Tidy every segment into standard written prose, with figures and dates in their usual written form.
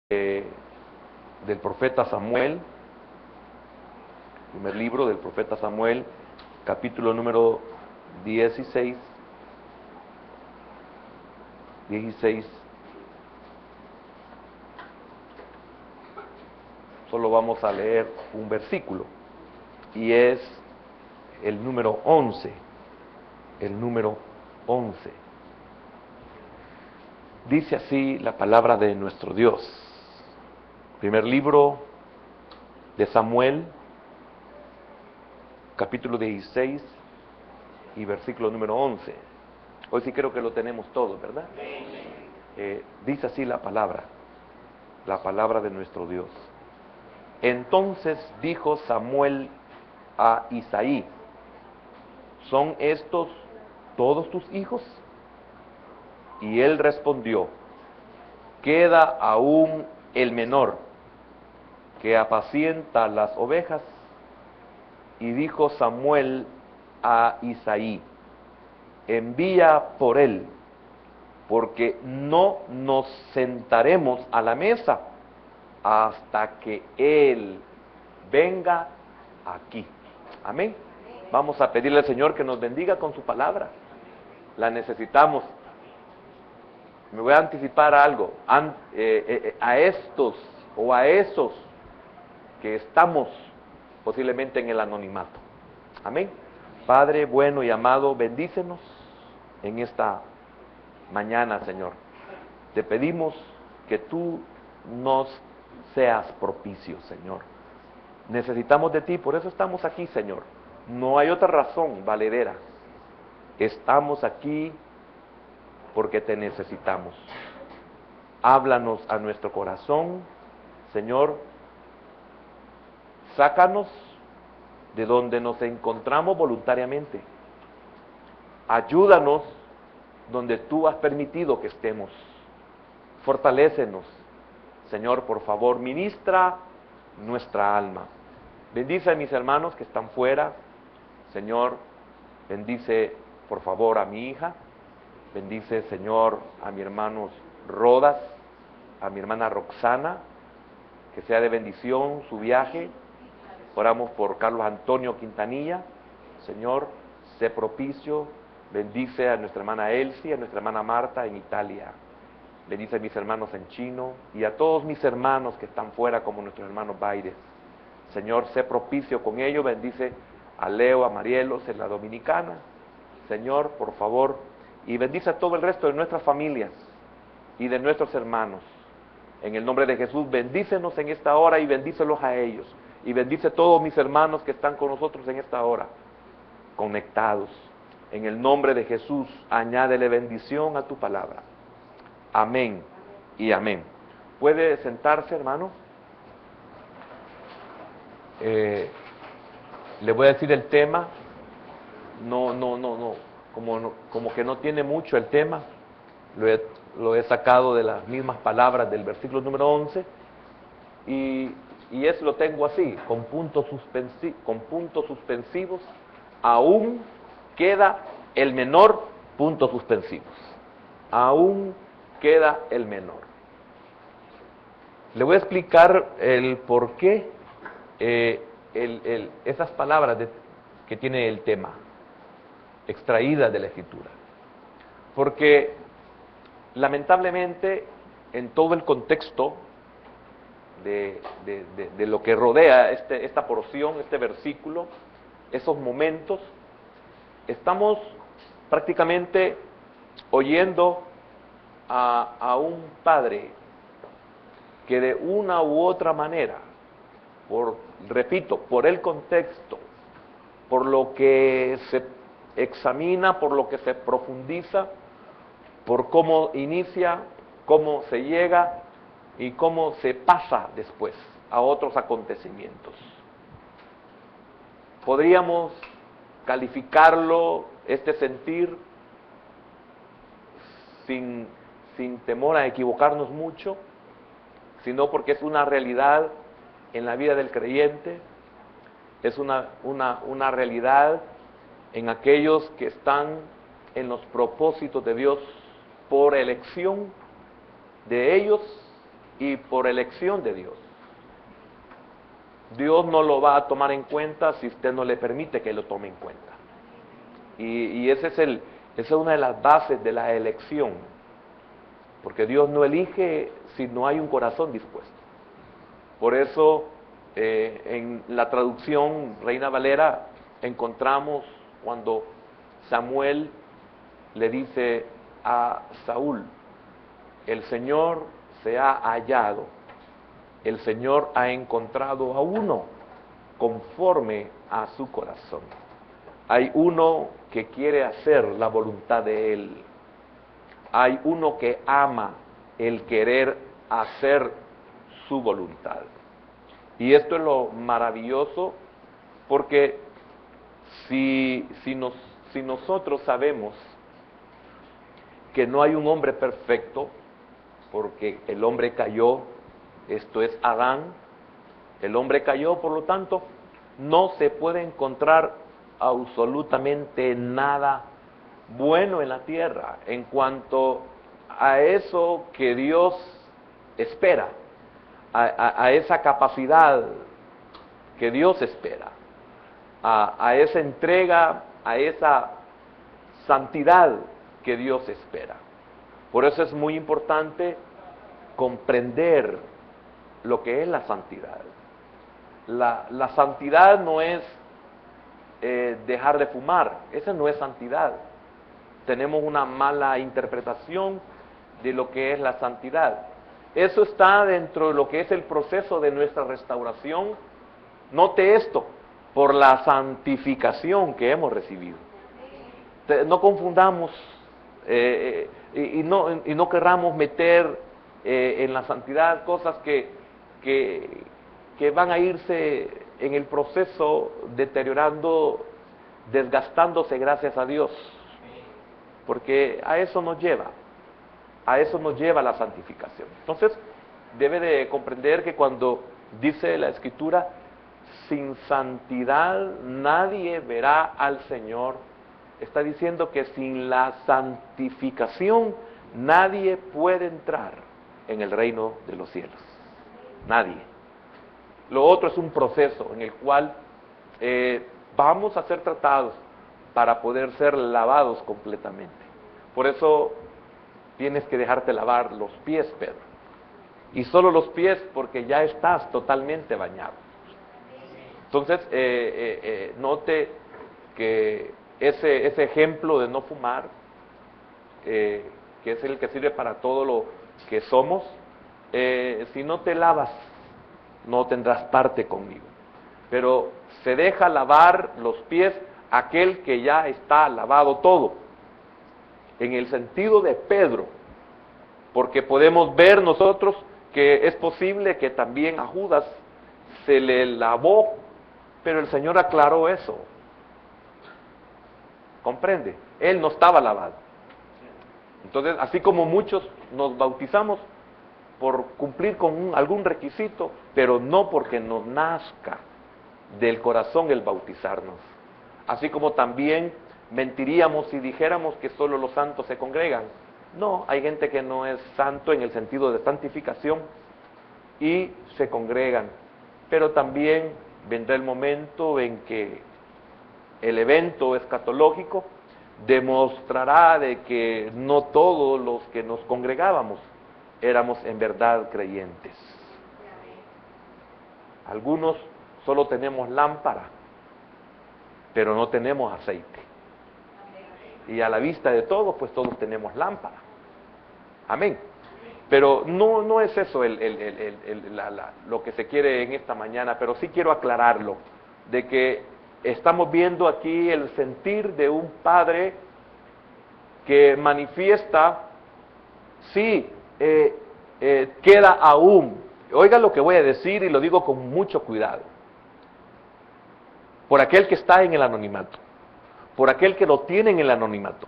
del profeta Samuel, primer libro del profeta Samuel, capítulo número 16, solo vamos a leer un versículo, y es el número 11, Dice así la palabra de nuestro Dios. Primer libro de Samuel, capítulo 16 y versículo número 11. Hoy sí creo que lo tenemos todo, ¿verdad? Dice así la palabra de nuestro Dios. Entonces dijo Samuel a Isaí: ¿son estos todos tus hijos? Y él respondió: queda aún el menor, que apacienta las ovejas. Y dijo Samuel a Isaí: envía por él, porque no nos sentaremos a la mesa hasta que él venga aquí. Amén. Vamos a pedirle al Señor que nos bendiga con su palabra. La necesitamos. Me voy a anticipar algo. A estos o a esos que estamos posiblemente en el anonimato. Amén. Padre bueno y amado, bendícenos en esta mañana, Señor. Te pedimos que tú nos seas propicio, Señor. Necesitamos de ti, por eso estamos aquí, Señor. No hay otra razón valedera. Estamos aquí porque te necesitamos. Háblanos a nuestro corazón, Señor. Sácanos de donde nos encontramos voluntariamente. Ayúdanos donde tú has permitido que estemos. Fortalécenos, Señor, por favor, ministra nuestra alma. Bendice a mis hermanos que están fuera, Señor. Bendice, por favor, a mi hija. Bendice, Señor, a mi hermano Rodas, a mi hermana Roxana, que sea de bendición su viaje. Oramos por Carlos Antonio Quintanilla. Señor, sé propicio. Bendice a nuestra hermana Elsie, a nuestra hermana Marta en Italia. Bendice a mis hermanos en Chino y a todos mis hermanos que están fuera, como nuestros hermanos Baires. Señor, sé propicio con ellos. Bendice a Leo, a Marielos en la Dominicana. Señor, por favor, y bendice a todo el resto de nuestras familias y de nuestros hermanos. En el nombre de Jesús, bendícenos en esta hora y bendícelos a ellos. Y bendice a todos mis hermanos que están con nosotros en esta hora, conectados. En el nombre de Jesús, añádele bendición a tu palabra. Amén y amén. ¿Puede sentarse, hermano? Le voy a decir el tema. No. Como que no tiene mucho el tema. Lo he sacado de las mismas palabras del versículo número 11. Y lo tengo así, con puntos suspensivos. Aún queda el menor, puntos suspensivos. Aún queda el menor. Le voy a explicar el por qué esas palabras que tiene el tema, extraídas de la Escritura. Porque lamentablemente en todo el contexto de lo que rodea esta porción, este versículo, esos momentos, estamos prácticamente oyendo a un padre que de una u otra manera, repito, por el contexto, por lo que se examina, por lo que se profundiza, por cómo inicia, cómo se llega y cómo se pasa después a otros acontecimientos. Podríamos calificarlo, este sentir, sin temor a equivocarnos mucho, sino porque es una realidad en la vida del creyente, es una realidad en aquellos que están en los propósitos de Dios por elección de ellos y por elección de Dios. Dios no lo va a tomar en cuenta si usted no le permite que lo tome en cuenta. Y esa es una de las bases de la elección, porque Dios no elige si no hay un corazón dispuesto. Por eso en la traducción Reina Valera encontramos cuando Samuel le dice a Saúl: el Señor se ha hallado, el Señor ha encontrado a uno conforme a su corazón. Hay uno que quiere hacer la voluntad de Él. Hay uno que ama el querer hacer su voluntad. Y esto es lo maravilloso, porque si nosotros sabemos que no hay un hombre perfecto, porque el hombre cayó, esto es Adán, el hombre cayó, por lo tanto, no se puede encontrar absolutamente nada bueno en la tierra en cuanto a eso que Dios espera, a esa capacidad que Dios espera, a esa entrega, a esa santidad que Dios espera. Por eso es muy importante comprender lo que es la santidad. La santidad no es dejar de fumar, esa no es santidad. Tenemos una mala interpretación de lo que es la santidad. Eso está dentro de lo que es el proceso de nuestra restauración. Note esto, por la santificación que hemos recibido. No confundamos y no querramos meter en la santidad cosas que van a irse en el proceso deteriorando, desgastándose, gracias a Dios, porque a eso nos lleva la santificación. Entonces debe de comprender que cuando dice la Escritura, sin santidad nadie verá al Señor, está diciendo que sin la santificación nadie puede entrar en el reino de los cielos. Nadie. Lo otro es un proceso en el cual vamos a ser tratados para poder ser lavados completamente. Por eso tienes que dejarte lavar los pies, Pedro. Y solo los pies, porque ya estás totalmente bañado. Entonces, note que ese ejemplo de no fumar, que es el que sirve para todo lo que somos, si no te lavas, no tendrás parte conmigo. Pero se deja lavar los pies aquel que ya está lavado todo. En el sentido de Pedro, porque podemos ver nosotros que es posible que también a Judas se le lavó, pero el Señor aclaró eso. ¿Comprende? Él no estaba lavado. Entonces, así como muchos nos bautizamos por cumplir con algún requisito, pero no porque nos nazca del corazón el bautizarnos. Así como también mentiríamos si dijéramos que solo los santos se congregan. No, hay gente que no es santo en el sentido de santificación y se congregan. Pero también vendrá el momento en que el evento escatológico demostrará de que no todos los que nos congregábamos éramos en verdad creyentes. Algunos solo tenemos lámpara, pero no tenemos aceite. Y a la vista de todos, pues todos tenemos lámpara. Amén. Pero no es eso lo que se quiere en esta mañana, pero sí quiero aclararlo, de que estamos viendo aquí el sentir de un padre que manifiesta, sí, queda aún, oiga lo que voy a decir y lo digo con mucho cuidado, por aquel que está en el anonimato, por aquel que lo tiene en el anonimato,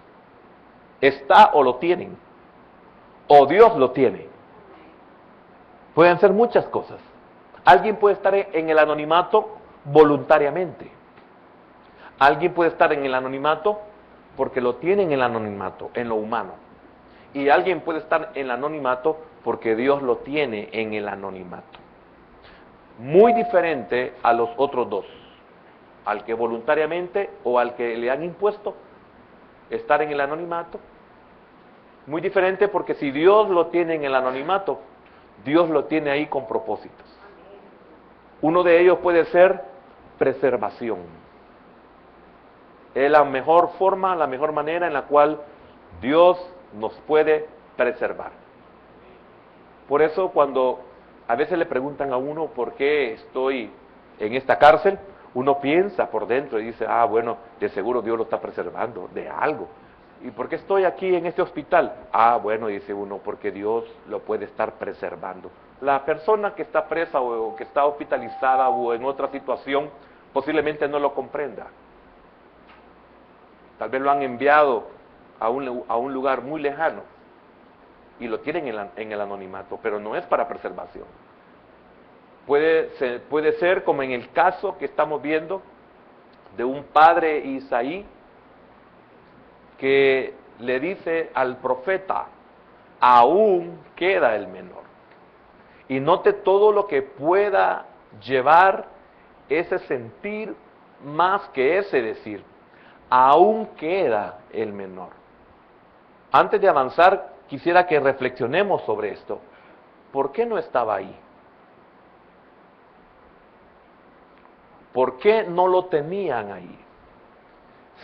está o lo tienen, o Dios lo tiene. Pueden ser muchas cosas. Alguien puede estar en el anonimato voluntariamente. Alguien puede estar en el anonimato porque lo tiene en el anonimato, en lo humano. Y alguien puede estar en el anonimato porque Dios lo tiene en el anonimato. Muy diferente a los otros dos, al que voluntariamente o al que le han impuesto estar en el anonimato. Muy diferente porque si Dios lo tiene en el anonimato, Dios lo tiene ahí con propósitos. Uno de ellos puede ser preservación. Es la mejor forma, la mejor manera en la cual Dios nos puede preservar. Por eso cuando a veces le preguntan a uno por qué estoy en esta cárcel, uno piensa por dentro y dice, bueno, de seguro Dios lo está preservando de algo. ¿Y por qué estoy aquí en este hospital? Bueno, dice uno, porque Dios lo puede estar preservando. La persona que está presa o que está hospitalizada o en otra situación, posiblemente no lo comprenda. Tal vez lo han enviado a un lugar muy lejano y lo tienen en el anonimato, pero no es para preservación. Puede ser como en el caso que estamos viendo de un padre Isaí que le dice al profeta, aún queda el menor. Y note todo lo que pueda llevar ese sentir más que ese decir, aún queda el menor. Antes de avanzar, quisiera que reflexionemos sobre esto. ¿Por qué no estaba ahí? ¿Por qué no lo tenían ahí?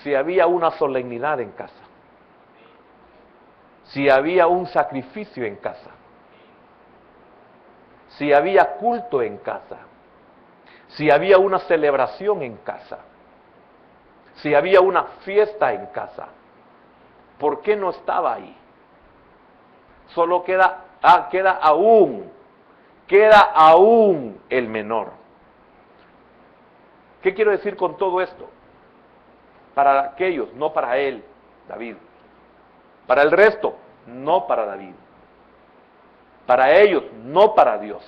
Si había una solemnidad en casa, si había un sacrificio en casa, si había culto en casa, si había una celebración en casa, si había una fiesta en casa, ¿por qué no estaba ahí? Solo queda aún el menor. ¿Qué quiero decir con todo esto? Para aquellos, no para él, David. Para el resto, no para David. Para ellos, no para Dios.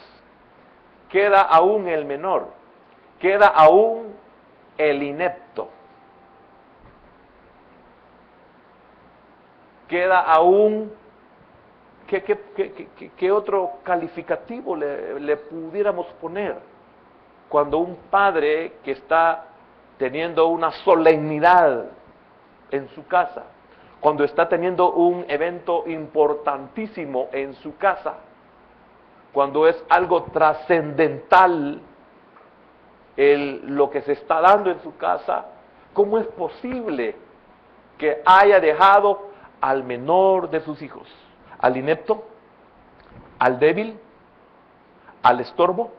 Queda aún el menor. Queda aún el inepto. Queda aún, ¿qué otro calificativo le pudiéramos poner? Cuando un padre que está teniendo una solemnidad en su casa, cuando está teniendo un evento importantísimo en su casa, cuando es algo trascendental lo que se está dando en su casa, ¿cómo es posible que haya dejado al menor de sus hijos, al inepto, al débil, al estorbo,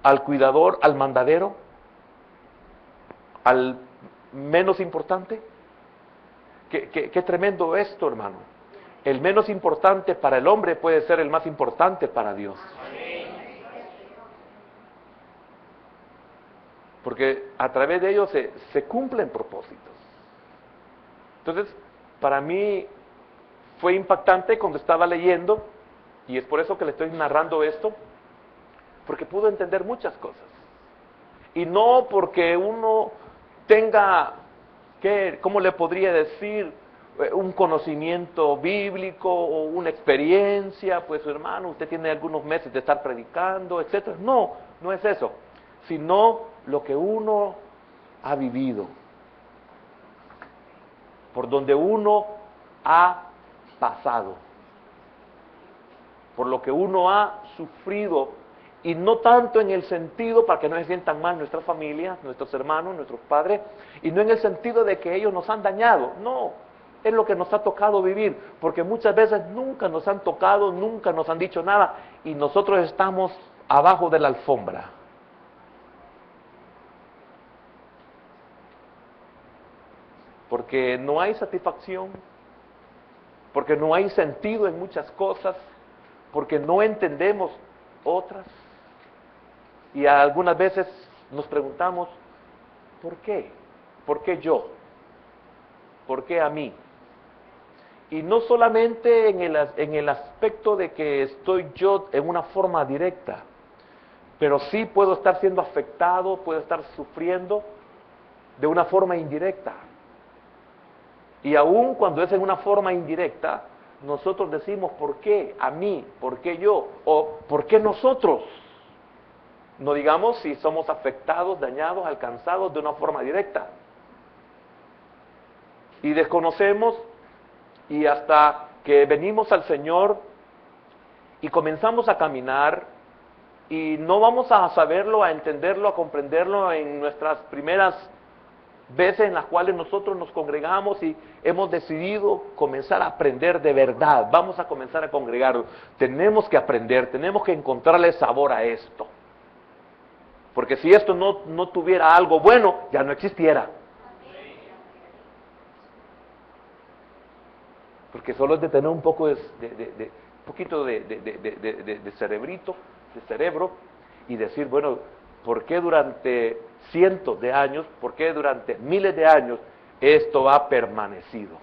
al cuidador, al mandadero, al menos importante? Qué tremendo esto, hermano. El menos importante para el hombre puede ser el más importante para Dios. Porque a través de ellos se cumplen propósitos. Entonces, para mí fue impactante cuando estaba leyendo, y es por eso que le estoy narrando esto, porque pudo entender muchas cosas. Y no porque uno tenga, ¿cómo le podría decir? Un conocimiento bíblico o una experiencia, pues hermano, usted tiene algunos meses de estar predicando, etcétera. No, no es eso, sino lo que uno ha vivido, por donde uno ha pasado, por lo que uno ha sufrido, y no tanto en el sentido para que no se sientan mal nuestras familias, nuestros hermanos, nuestros padres, y no en el sentido de que ellos nos han dañado, no, es lo que nos ha tocado vivir, porque muchas veces nunca nos han tocado, nunca nos han dicho nada, y nosotros estamos abajo de la alfombra. Porque no hay satisfacción, porque no hay sentido en muchas cosas, porque no entendemos otras. Y algunas veces nos preguntamos, ¿por qué? ¿Por qué yo? ¿Por qué a mí? Y no solamente en el aspecto de que estoy yo en una forma directa, pero sí puedo estar siendo afectado, puedo estar sufriendo de una forma indirecta. Y aún cuando es en una forma indirecta, nosotros decimos, ¿por qué a mí? ¿Por qué yo? ¿O por qué nosotros? No digamos si somos afectados, dañados, alcanzados de una forma directa. Y desconocemos, y hasta que venimos al Señor y comenzamos a caminar, y no vamos a saberlo, a entenderlo, a comprenderlo en nuestras primeras veces en las cuales nosotros nos congregamos y hemos decidido comenzar a aprender de verdad. Vamos a comenzar a congregar. Tenemos que aprender, tenemos que encontrarle sabor a esto. Porque si esto no tuviera algo bueno, ya no existiera. Porque solo es de tener un poco poquito de cerebrito, de cerebro, y decir, bueno, ¿por qué durante cientos de años, por qué durante miles de años esto ha permanecido?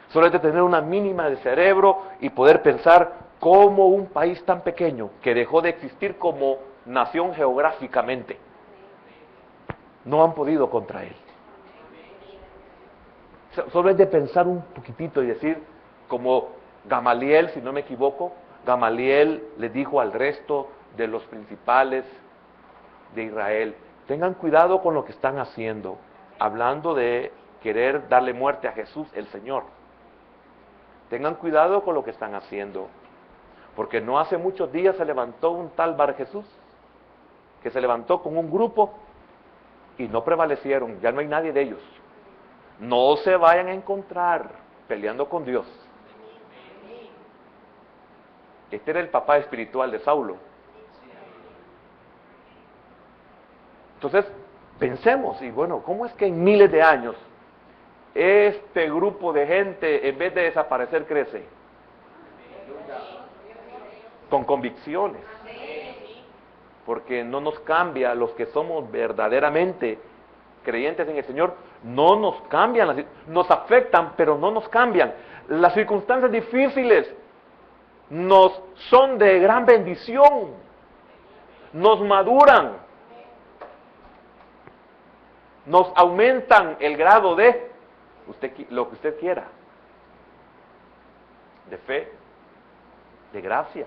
Solo es de tener una mínima de cerebro y poder pensar cómo un país tan pequeño, que dejó de existir como nación geográficamente, no han podido contra él. Solo es de pensar un poquitito y decir, como Gamaliel, si no me equivoco, Gamaliel le dijo al resto de los principales de Israel, tengan cuidado con lo que están haciendo, hablando de querer darle muerte a Jesús, el Señor. Tengan cuidado con lo que están haciendo, porque no hace muchos días se levantó un tal Bar Jesús, que se levantó con un grupo y no prevalecieron, ya no hay nadie de ellos. No se vayan a encontrar peleando con Dios. Este era el papá espiritual de Saulo. Entonces, pensemos, y bueno, ¿cómo es que en miles de años este grupo de gente, en vez de desaparecer, crece? Con convicciones. Porque no nos cambia a los que somos verdaderamente creyentes en el Señor, no nos cambian, nos afectan, pero no nos cambian. Las circunstancias difíciles nos son de gran bendición, nos maduran, nos aumentan el grado de lo que usted quiera, de fe, de gracia,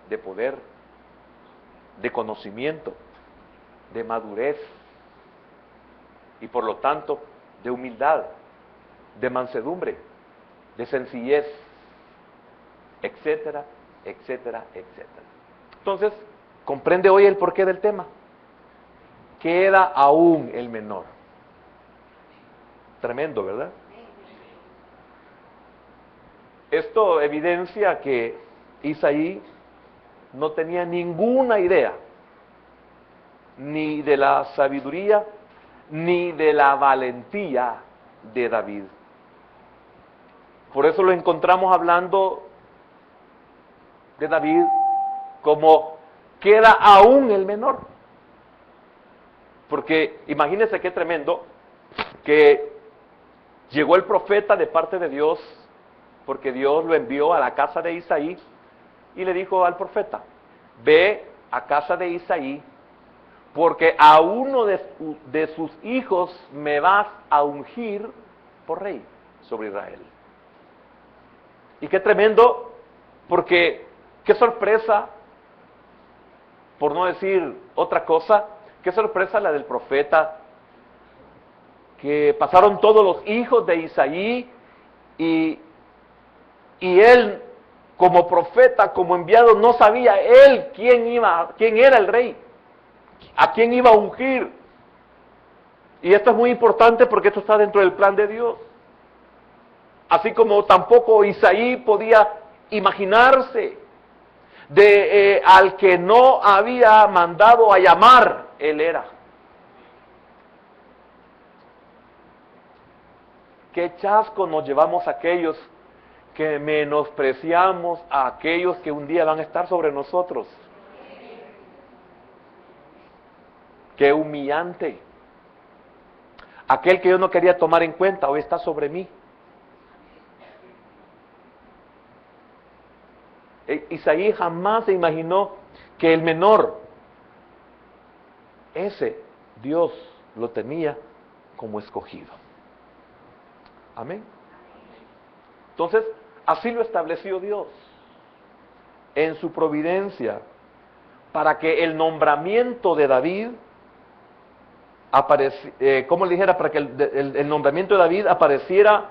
de poder, de conocimiento, de madurez, y por lo tanto de humildad, de mansedumbre, de sencillez, etcétera, etcétera, etcétera. Entonces, ¿comprende hoy el porqué del tema? Queda aún el menor. Tremendo, ¿verdad? Esto evidencia que Isaí no tenía ninguna idea, ni de la sabiduría, ni de la valentía de David. Por eso lo encontramos hablando de David como queda aún el menor. Porque imagínense qué tremendo que llegó el profeta de parte de Dios, porque Dios lo envió a la casa de Isaí y le dijo al profeta, ve a casa de Isaí, porque a uno de sus hijos me vas a ungir por rey sobre Israel. Y qué tremendo, porque qué sorpresa, por no decir otra cosa, qué sorpresa la del profeta, que pasaron todos los hijos de Isaí y él como profeta, como enviado, no sabía él quién era el rey, a quién iba a ungir. Y esto es muy importante porque esto está dentro del plan de Dios. Así como tampoco Isaí podía imaginarse al que no había mandado a llamar, él era. Qué chasco nos llevamos aquellos que menospreciamos a aquellos que un día van a estar sobre nosotros. Qué humillante. Aquel que yo no quería tomar en cuenta hoy está sobre mí. Isaí jamás se imaginó que el menor, ese Dios lo tenía como escogido. Amén. Entonces, Así lo estableció Dios en su providencia, para que el nombramiento de David como le dijera, para que el nombramiento de David apareciera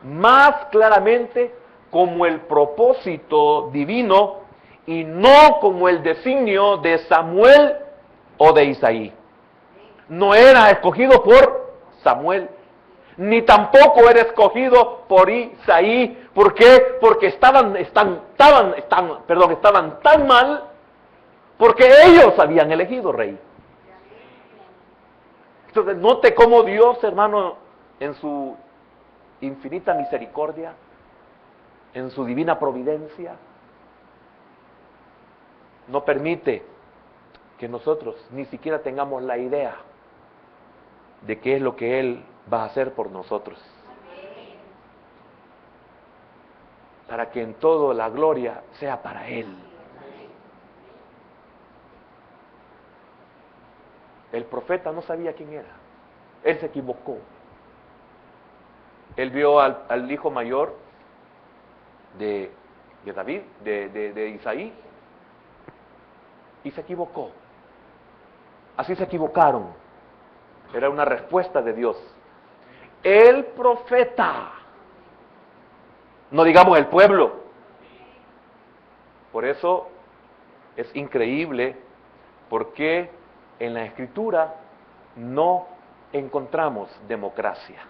más claramente como el propósito divino y no como el designio de Samuel o de Isaí. No era escogido por Samuel, ni tampoco era escogido por Isaí. ¿Por qué? Porque estaban tan mal, porque ellos habían elegido rey. Entonces, note cómo Dios, hermano, en su infinita misericordia, en su divina providencia, no permite que nosotros ni siquiera tengamos la idea de qué es lo que Él va a hacer por nosotros. Para que en todo la gloria sea para Él. El profeta no sabía quién era. Él se equivocó. Él vio al hijo mayor de David, de Isaí, y se equivocó. Así se equivocaron. Era una respuesta de Dios. El profeta, no digamos el pueblo. Por eso es increíble porque en la Escritura no encontramos democracia.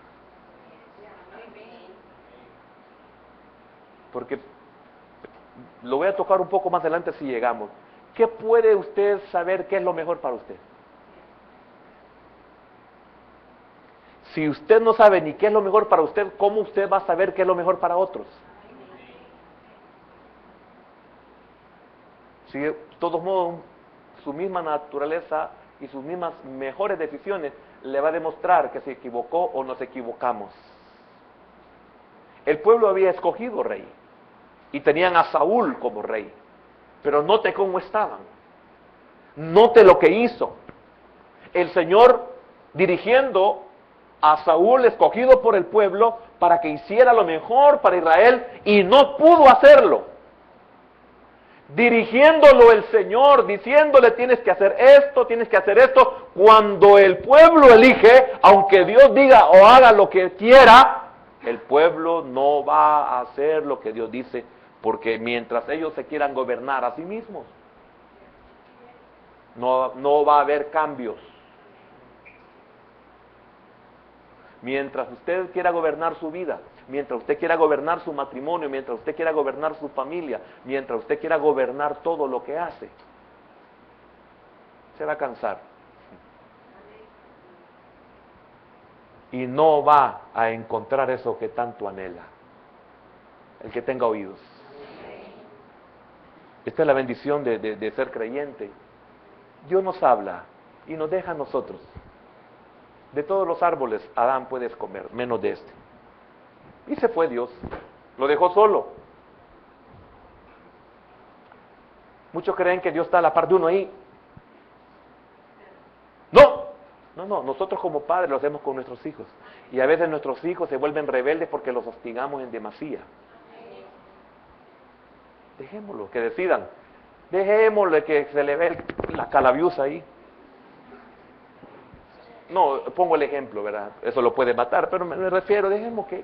Porque lo voy a tocar un poco más adelante si llegamos. ¿Qué puede usted saber qué es lo mejor para usted? Si usted no sabe ni qué es lo mejor para usted, ¿cómo usted va a saber qué es lo mejor para otros? Si de todos modos su misma naturaleza y sus mismas mejores decisiones le va a demostrar que se equivocó o nos equivocamos. El pueblo había escogido rey y tenían a Saúl como rey, pero note cómo estaban, note lo que hizo el Señor dirigiendo a Saúl, escogido por el pueblo, para que hiciera lo mejor para Israel, y no pudo hacerlo. Dirigiéndolo el Señor, diciéndole tienes que hacer esto, cuando el pueblo elige, aunque Dios diga o haga lo que quiera, el pueblo no va a hacer lo que Dios dice, porque mientras ellos se quieran gobernar a sí mismos, no va a haber cambios. Mientras usted quiera gobernar su vida, mientras usted quiera gobernar su matrimonio, mientras usted quiera gobernar su familia, mientras usted quiera gobernar todo lo que hace, se va a cansar. Y no va a encontrar eso que tanto anhela. El que tenga oídos. Esta es la bendición de ser creyente. Dios nos habla y nos deja a nosotros. De todos los árboles, Adán puedes comer, menos de este. Y se fue Dios, lo dejó solo. Muchos creen que Dios está a la par de uno ahí. No, nosotros como padres lo hacemos con nuestros hijos. Y a veces nuestros hijos se vuelven rebeldes porque los hostigamos en demasía. Dejémoslo, que decidan. Dejémosle que se le ve la calabiusa ahí. No, pongo el ejemplo, ¿verdad? Eso lo puede matar, pero me refiero, dejemos que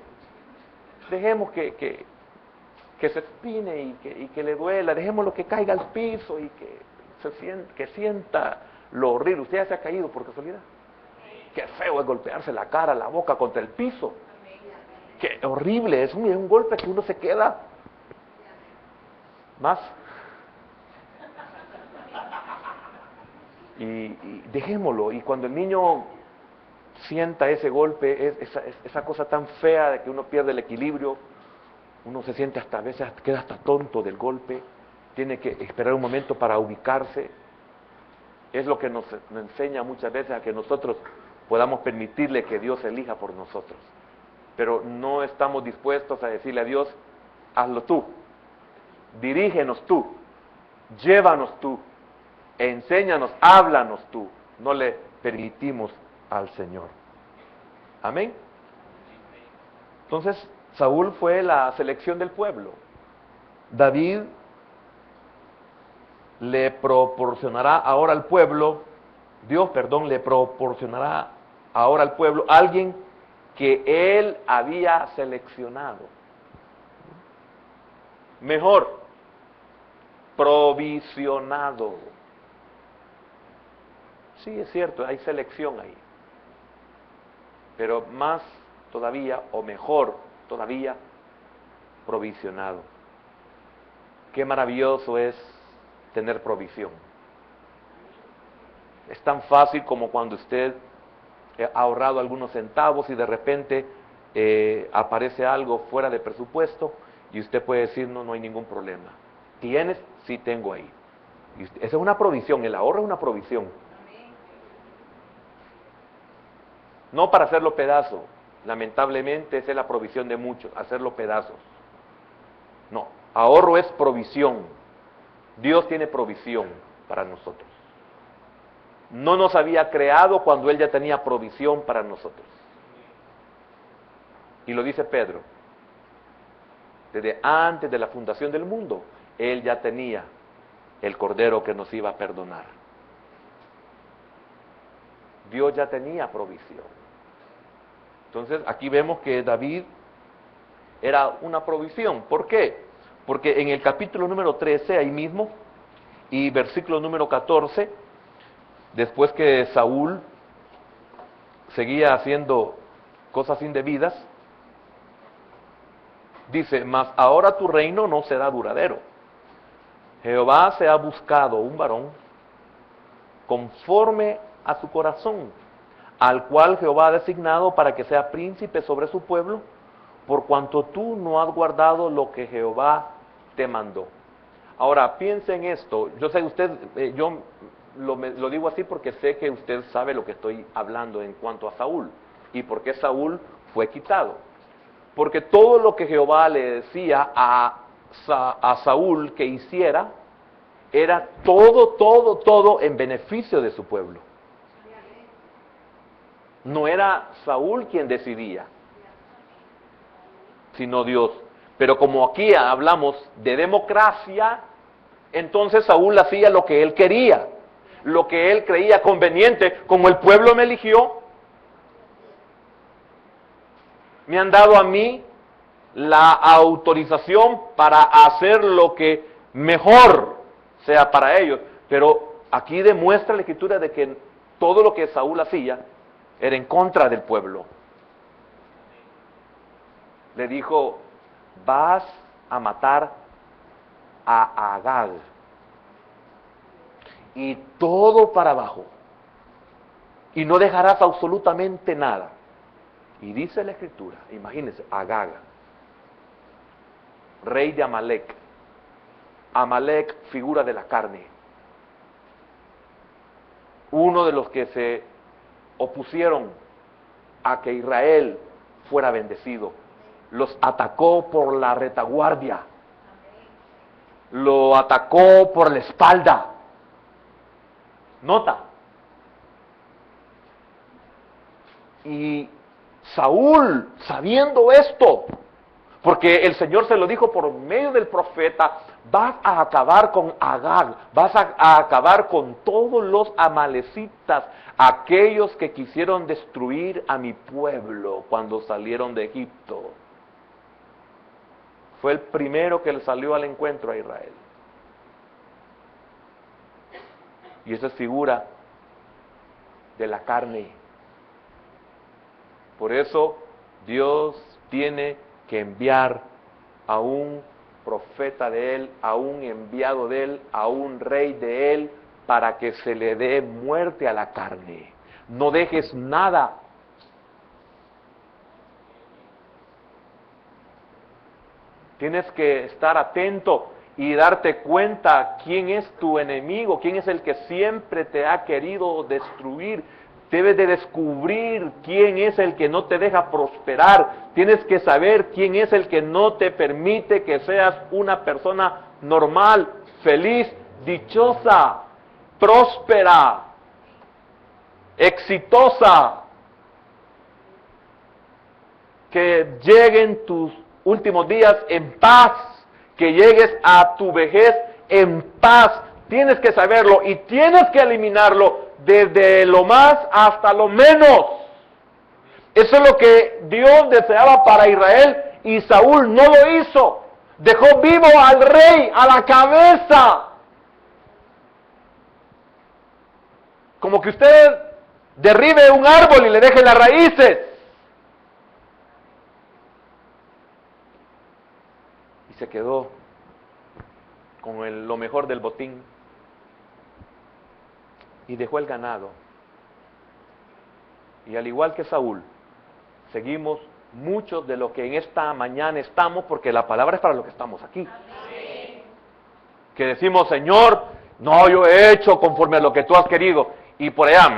se espine y que le duela, dejémoslo que caiga al piso y que sienta lo horrible. Usted ya se ha caído por casualidad. Qué feo es golpearse la cara, la boca contra el piso. Qué horrible, es un golpe que uno se queda más. Y dejémoslo, y cuando el niño sienta ese golpe, esa cosa tan fea de que uno pierde el equilibrio, uno se siente hasta a veces, queda hasta tonto del golpe, tiene que esperar un momento para ubicarse. Es lo que nos enseña muchas veces a que nosotros podamos permitirle que Dios elija por nosotros. Pero no estamos dispuestos a decirle a Dios, hazlo tú, dirígenos tú, llévanos tú, enséñanos, háblanos tú. No le permitimos al Señor. Amén. Entonces, Saúl fue la selección del pueblo. David le proporcionará ahora al pueblo, Dios, perdón, le proporcionará ahora al pueblo alguien que él había seleccionado. Mejor, provisionado. Sí, es cierto, hay selección ahí. Pero más todavía, o mejor todavía, provisionado. Qué maravilloso es tener provisión. Es tan fácil como cuando usted ha ahorrado algunos centavos y de repente aparece algo fuera de presupuesto y usted puede decir, no, no hay ningún problema. ¿Tienes? Sí, tengo ahí. Y esa es una provisión, el ahorro es una provisión. No para hacerlo pedazo. Lamentablemente esa es la provisión de muchos, hacerlo pedazos. No, ahorro es provisión. Dios tiene provisión para nosotros. No nos había creado cuando Él ya tenía provisión para nosotros. Y lo dice Pedro. Desde antes de la fundación del mundo, Él ya tenía el Cordero que nos iba a perdonar. Dios ya tenía provisión. Entonces, aquí vemos que David era una provisión. ¿Por qué? Porque en el capítulo número 13, ahí mismo, y versículo número 14, después que Saúl seguía haciendo cosas indebidas, dice, mas ahora tu reino no será duradero. Jehová se ha buscado un varón conforme a su corazón, al cual Jehová ha designado para que sea príncipe sobre su pueblo, por cuanto tú no has guardado lo que Jehová te mandó. Ahora, piense en esto. Yo sé, usted, yo lo digo así porque sé que usted sabe lo que estoy hablando en cuanto a Saúl y por qué Saúl fue quitado. Porque todo lo que Jehová le decía a Saúl que hiciera era todo en beneficio de su pueblo. No era Saúl quien decidía, sino Dios. Pero como aquí hablamos de democracia, entonces Saúl hacía lo que él quería, lo que él creía conveniente. Como el pueblo me eligió, me han dado a mí la autorización para hacer lo que mejor sea para ellos. Pero aquí demuestra la Escritura de que todo lo que Saúl hacía era en contra del pueblo. Le dijo, vas a matar a Agag. Y todo para abajo. Y no dejarás absolutamente nada. Y dice la Escritura, imagínense, Agag, rey de Amalek. Amalek, figura de la carne. Uno de los que se opusieron a que Israel fuera bendecido. Los atacó por la retaguardia. Lo atacó por la espalda. Nota. Y Saúl, sabiendo esto, porque el Señor se lo dijo por medio del profeta, vas a acabar con Agag, vas a acabar con todos los amalecitas, aquellos que quisieron destruir a mi pueblo cuando salieron de Egipto. Fue el primero que le salió al encuentro a Israel. Y esa es figura de la carne. Por eso Dios tiene que enviar a un profeta de Él, a un enviado de Él, a un rey de Él, para que se le dé muerte a la carne. No dejes nada. Tienes que estar atento y darte cuenta quién es tu enemigo, quién es el que siempre te ha querido destruir. Debes de descubrir quién es el que no te deja prosperar. Tienes que saber quién es el que no te permite que seas una persona normal, feliz, dichosa, próspera, exitosa. Que lleguen tus últimos días en paz, que llegues a tu vejez en paz. Tienes que saberlo y tienes que eliminarlo desde lo más hasta lo menos. Eso es lo que Dios deseaba para Israel y Saúl no lo hizo. Dejó vivo al rey, a la cabeza. Como que usted derribe un árbol y le deje las raíces. Y se quedó con lo mejor del botín. Y dejó el ganado. Y al igual que Saúl, seguimos muchos de lo que en esta mañana estamos, porque la palabra es para lo que estamos aquí. Que decimos, Señor, no, yo he hecho conforme a lo que tú has querido. Y por allá,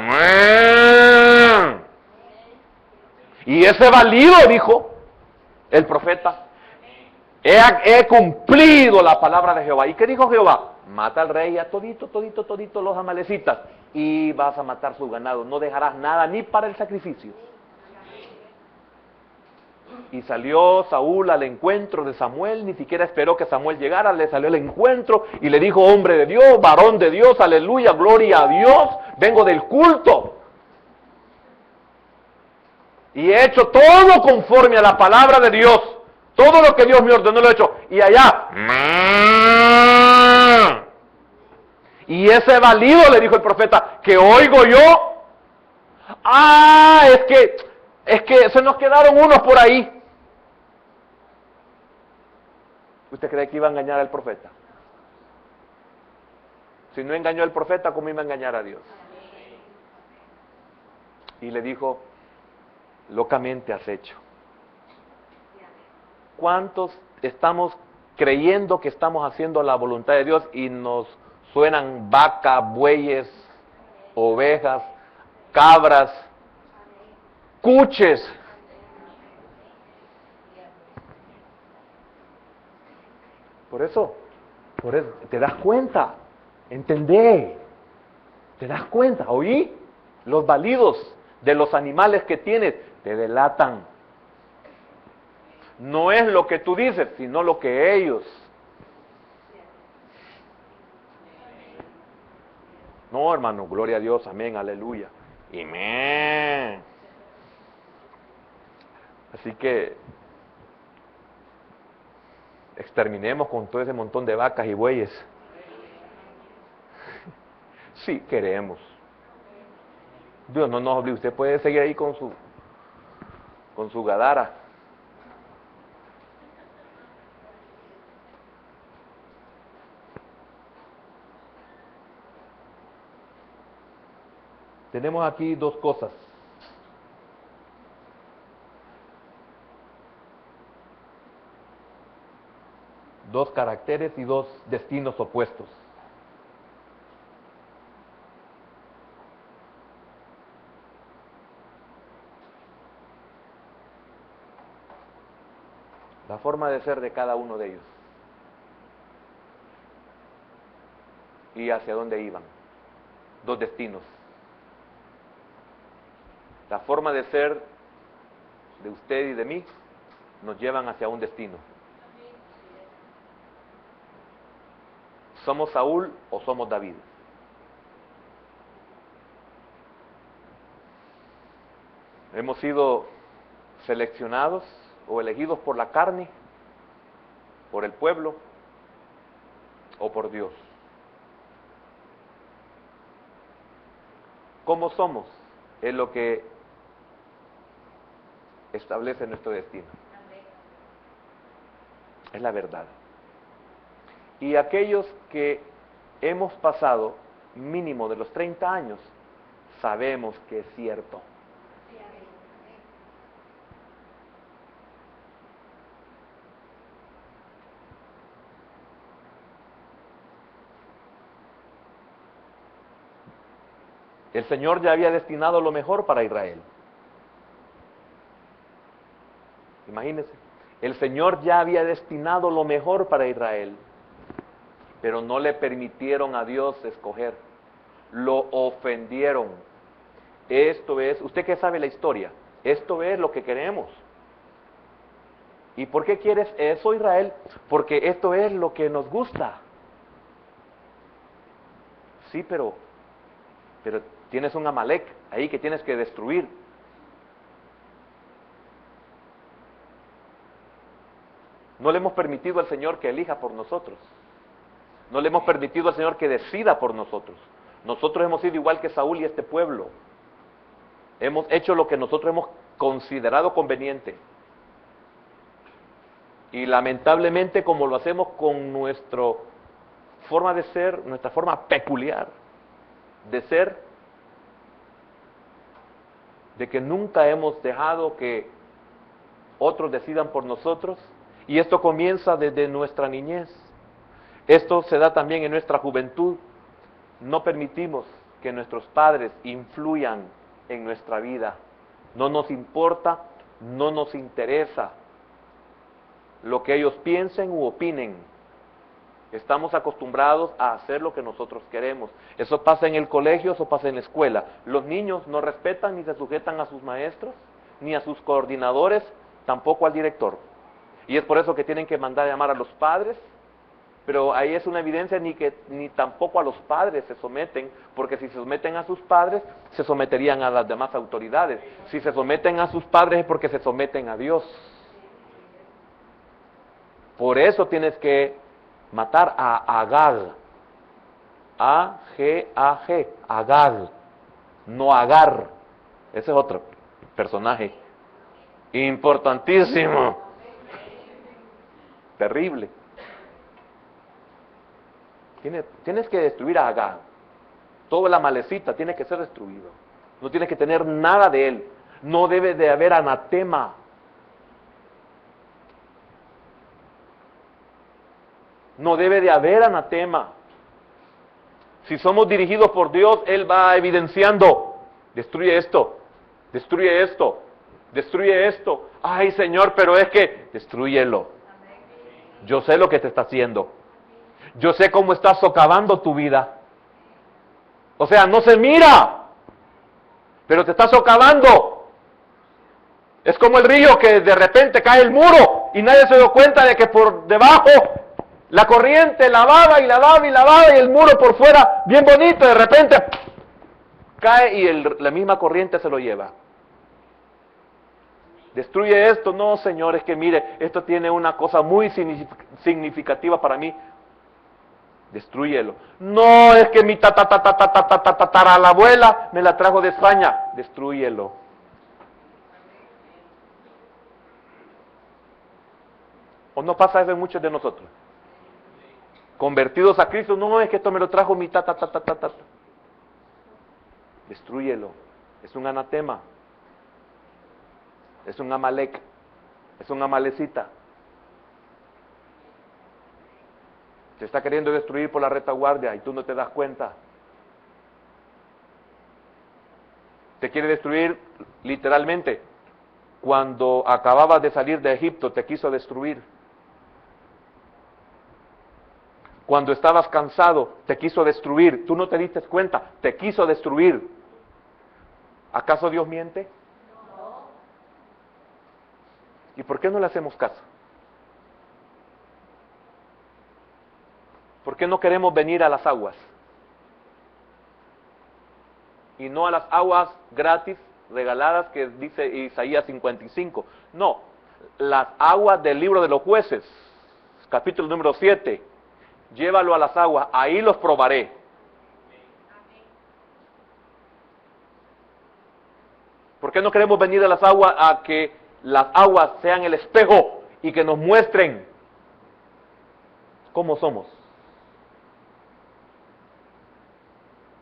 y ese válido, dijo el profeta, he cumplido la palabra de Jehová. ¿Y qué dijo Jehová? Mata al rey a todito los amalecitas y vas a matar su ganado. No dejarás nada ni para el sacrificio. Y salió Saúl al encuentro de Samuel, ni siquiera esperó que Samuel llegara, le salió al encuentro y le dijo, hombre de Dios, varón de Dios, aleluya, gloria a Dios, vengo del culto. Y he hecho todo conforme a la palabra de Dios. Todo lo que Dios me ordenó lo he hecho. Y allá, y ese válido, le dijo el profeta, que oigo yo. Es que se nos quedaron unos por ahí. ¿Usted cree que iba a engañar al profeta? Si no engañó al profeta, ¿cómo iba a engañar a Dios? Y le dijo, locamente has hecho. ¿Cuántos estamos creyendo que estamos haciendo la voluntad de Dios y nos suenan vacas, bueyes, ovejas, cabras, cuches? Por eso, te das cuenta, entendé, te das cuenta, oí, los válidos de los animales que tienes te delatan. No es lo que tú dices, sino lo que ellos. No, hermano, gloria a Dios, amén, aleluya. Amén. Así que exterminemos con todo ese montón de vacas y bueyes. Sí, queremos. Dios no nos obliga. Usted puede seguir ahí con su gadara. Tenemos aquí dos cosas. Dos caracteres y dos destinos opuestos. La forma de ser de cada uno de ellos. Y hacia dónde iban. Dos destinos. La forma de ser de usted y de mí nos llevan hacia un destino. ¿Somos Saúl o somos David? ¿Hemos sido seleccionados o elegidos por la carne, por el pueblo o por Dios? ¿Cómo somos? Es lo que establece nuestro destino. Es la verdad. Y aquellos que hemos pasado mínimo de los 30 años, sabemos que es cierto. El Señor ya había destinado lo mejor para Israel. Imagínense, el Señor ya había destinado lo mejor para Israel, pero no le permitieron a Dios escoger. Lo ofendieron. Esto es, usted que sabe la historia, esto es lo que queremos. ¿Y por qué quieres eso, Israel? Porque esto es lo que nos gusta. Sí, pero tienes un Amalek ahí que tienes que destruir. No le hemos permitido al Señor que elija por nosotros. No le hemos permitido al Señor que decida por nosotros. Nosotros hemos sido igual que Saúl y este pueblo. Hemos hecho lo que nosotros hemos considerado conveniente. Y lamentablemente, como lo hacemos con nuestra forma de ser, nuestra forma peculiar de ser, de que nunca hemos dejado que otros decidan por nosotros, y esto comienza desde nuestra niñez. Esto se da también en nuestra juventud. No permitimos que nuestros padres influyan en nuestra vida. No nos importa, no nos interesa lo que ellos piensen u opinen. Estamos acostumbrados a hacer lo que nosotros queremos. Eso pasa en el colegio, eso pasa en la escuela. Los niños no respetan ni se sujetan a sus maestros, ni a sus coordinadores, tampoco al director. Y es por eso que tienen que mandar a llamar a los padres, pero ahí es una evidencia ni tampoco a los padres se someten, porque si se someten a sus padres, se someterían a las demás autoridades. Si se someten a sus padres es porque se someten a Dios. Por eso tienes que matar a Agag. A-G-A-G. Agag. No Agar. Ese es otro personaje importantísimo. Terrible. Tienes que destruir a Agag. Toda la malecita tiene que ser destruido. No tienes que tener nada de él. No debe de haber anatema. No debe de haber anatema. Si somos dirigidos por Dios, Él va evidenciando. Destruye esto, destruye esto, destruye esto. Ay, Señor, pero es que destrúyelo. Yo sé lo que te está haciendo. Yo sé cómo estás socavando tu vida. O sea, no se mira, pero te está socavando. Es como el río que de repente cae el muro y nadie se dio cuenta de que por debajo la corriente lavaba y lavaba y lavaba y el muro por fuera, bien bonito, de repente cae y la misma corriente se lo lleva. Destruye esto. No, Señor, es que mire, esto tiene una cosa muy significativa para mí. Destrúyelo. No, es que mi tatarabuela me la trajo de España. Destrúyelo. ¿O no pasa eso en muchos de nosotros? Convertidos a Cristo, no, es que esto me lo trajo mi Destrúyelo. Es un anatema. Es un Amalek. Es una amalecita. Se está queriendo destruir por la retaguardia y tú no te das cuenta. Te quiere destruir literalmente. Cuando acababas de salir de Egipto, te quiso destruir. Cuando estabas cansado, te quiso destruir. Tú no te diste cuenta, te quiso destruir. ¿Acaso Dios miente? No. ¿Y por qué no le hacemos caso? ¿Por qué no queremos venir a las aguas? Y no a las aguas gratis, regaladas, que dice Isaías 55. No, las aguas del libro de los jueces, capítulo número 7. Llévalo a las aguas, ahí los probaré. ¿Por qué no queremos venir a las aguas a que las aguas sean el espejo y que nos muestren cómo somos?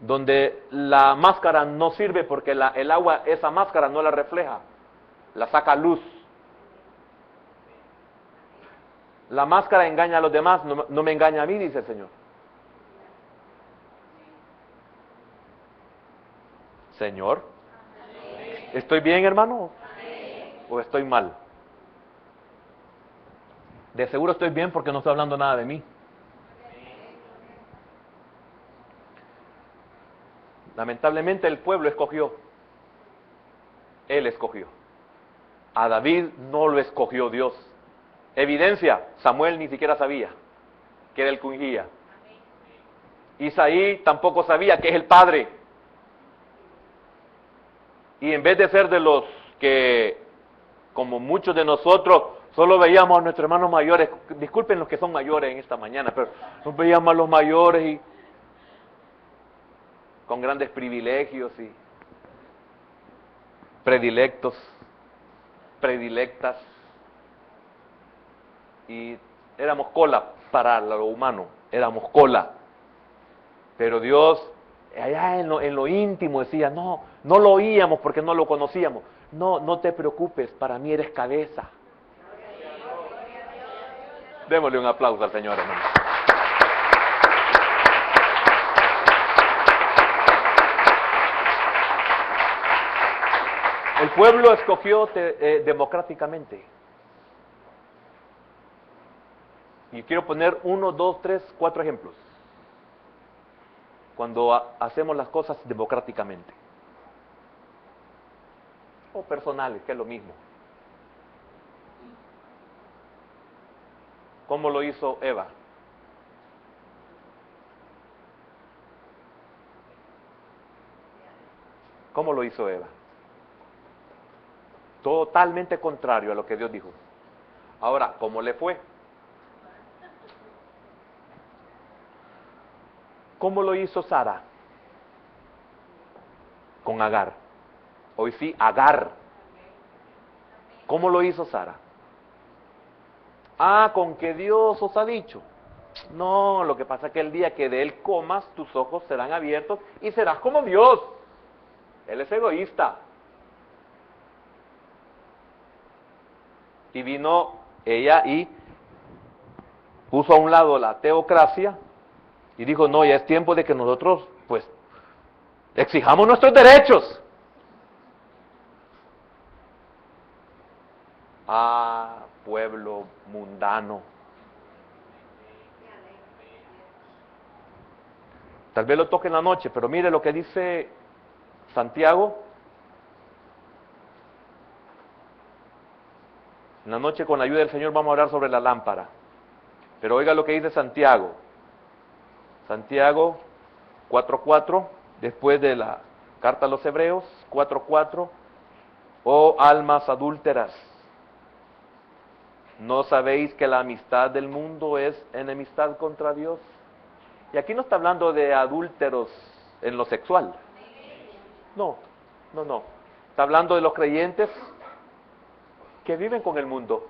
Donde la máscara no sirve porque el agua, esa máscara no la refleja, la saca luz. La máscara engaña a los demás, no me engaña a mí, dice el Señor. Señor, ¿estoy bien, hermano? ¿O estoy mal? De seguro estoy bien porque no estoy hablando nada de mí. Lamentablemente el pueblo escogió. Él escogió. A David no lo escogió Dios. Evidencia, Samuel ni siquiera sabía que era el que ungía. Isaí tampoco sabía que es el padre. Y en vez de ser de los que, como muchos de nosotros, solo veíamos a nuestros hermanos mayores, disculpen los que son mayores en esta mañana, pero nos veíamos a los mayores y con grandes privilegios y predilectos, predilectas, y éramos cola para lo humano, éramos cola. Pero Dios, allá en lo íntimo decía, no lo oíamos porque no lo conocíamos. No te preocupes, para mí eres cabeza. Démosle un aplauso al Señor, hermano. El pueblo escogió democráticamente. Y quiero poner 1, 2, 3, 4 ejemplos. Cuando hacemos las cosas democráticamente. O personales, que es lo mismo. ¿Cómo lo hizo Eva? ¿Cómo lo hizo Eva? Totalmente contrario a lo que Dios dijo. Ahora, ¿cómo le fue? ¿Cómo lo hizo Sara? Con Agar. Hoy sí, Agar. ¿Cómo lo hizo Sara? Con que Dios os ha dicho. No, lo que pasa es que el día que de él comas, tus ojos serán abiertos y serás como Dios. Él es egoísta. Y vino ella y puso a un lado la teocracia y dijo, no, ya es tiempo de que nosotros, pues, exijamos nuestros derechos. Pueblo mundano. Tal vez lo toque en la noche, pero mire lo que dice Santiago. En la noche, con la ayuda del Señor, vamos a hablar sobre la lámpara. Pero oiga lo que dice Santiago. Santiago 4:4, después de la carta a los Hebreos, 4:4. Oh almas adúlteras, ¿no sabéis que la amistad del mundo es enemistad contra Dios? Y aquí no está hablando de adúlteros en lo sexual. No. Está hablando de los creyentes que viven con el mundo.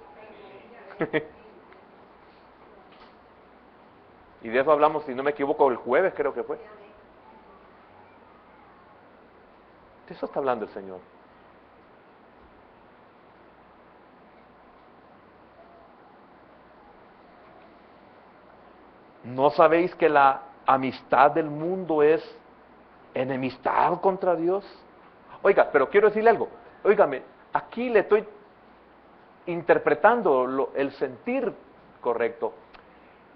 Y de eso hablamos, si no me equivoco, el jueves creo que fue. De eso está hablando el Señor. ¿No sabéis que la amistad del mundo es enemistad contra Dios? Oiga, pero quiero decirle algo. Óigame, aquí le estoy interpretando el sentir correcto.